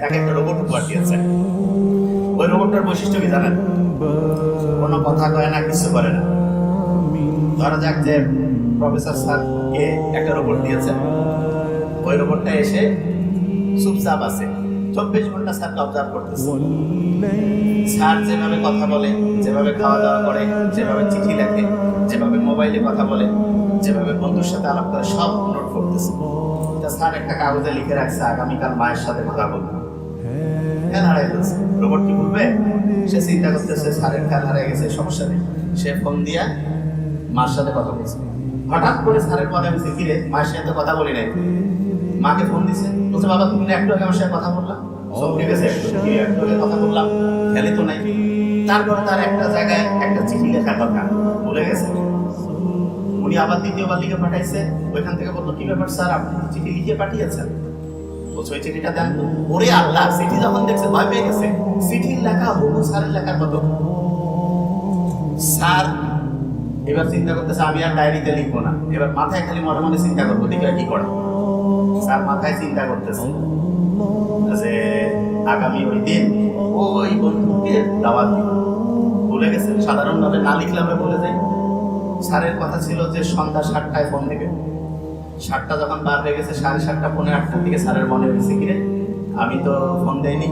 তাকে একটা রোবট উপহার দিয়েছে। ওই রোবটটার বৈশিষ্ট্য কি জানেন? কোনো কথা কয় না, কিছু করে না। ধরা যাক যে প্রফেসর স্যারকে একটা রোবট দিয়েছে, ওই রোবটটা এসে চুপচাপ আছে, 24 ঘন্টা স্যারকে অবজার্ভ করতেছে। স্যার যেভাবে কথা বলে, যেভাবে খাওয়া দাওয়া করে, যেভাবে চিঠি লেখে, যেভাবে মোবাইলে কথা বলে, যেভাবে বন্ধুর সাথে আলাপ করে, সব নোট করতেছে। স্যার একটা কাগজে লিখে রাখছে আগামীকাল মায়ের সাথে কথা বলবে। খেয়াল হারাই গেছে, রোবট কি বলবে? সে চিন্তা করতেছে স্যারের খেয়াল হারাই গেছে, সমস্যা নেই। সে ফোন দিয়া মার সাথে কথা বলছে। হঠাৎ করে স্যারের মনে হয়েছে, কিরে মায়ের সাথে কথা বলি নাই। মাকে ফোন দিছে, বলছে বাবা তুমি একটু আগে আমার সাথে কথা বললাম। সব ঠিক আছে, একটু আগে কথা বললাম, খেয়ালই তো নাই। তারপর তার একটা জায়গায় একটা চিঠি লেখার কথা ভুলে গেছে। উনি আবার দ্বিতীয়বার লিখে পাঠাইছে। ওইখান থেকে বললো, কি ব্যাপার স্যার, আপনি চিঠি লিখে পাঠিয়েছেন? বলছে ওই চিঠিটা দেন তো। ওরে আল্লাহ, চিঠি যখন দেখছে ভয় পেয়ে গেছে। চিঠির লেখা হুবহু স্যারের লেখার মতো। স্যার এবার চিন্তা করতেছে আমি আর ডায়েরিতে লিখবো না, এবার মাথায় খালি মনে মনে চিন্তা করবো দেখি কি করে। স্যার মাথায় চিন্তা করতেছে যে আগামী ওই দিন ওই বন্ধুকে দাওয়াত দিব। ভুলে গেছে, সাধারণভাবে না লিখলে আমরা বলে যাই। স্যারের কথা ছিল যে সন্ধ্যা 7টায় ফোন দেবে। 7টা যখন বার হয়ে গেছে, 7:30 পৌনে 8টার দিকে স্যারের মনে হয়েছে, কিরে আমি তো ফোন দেয়নি।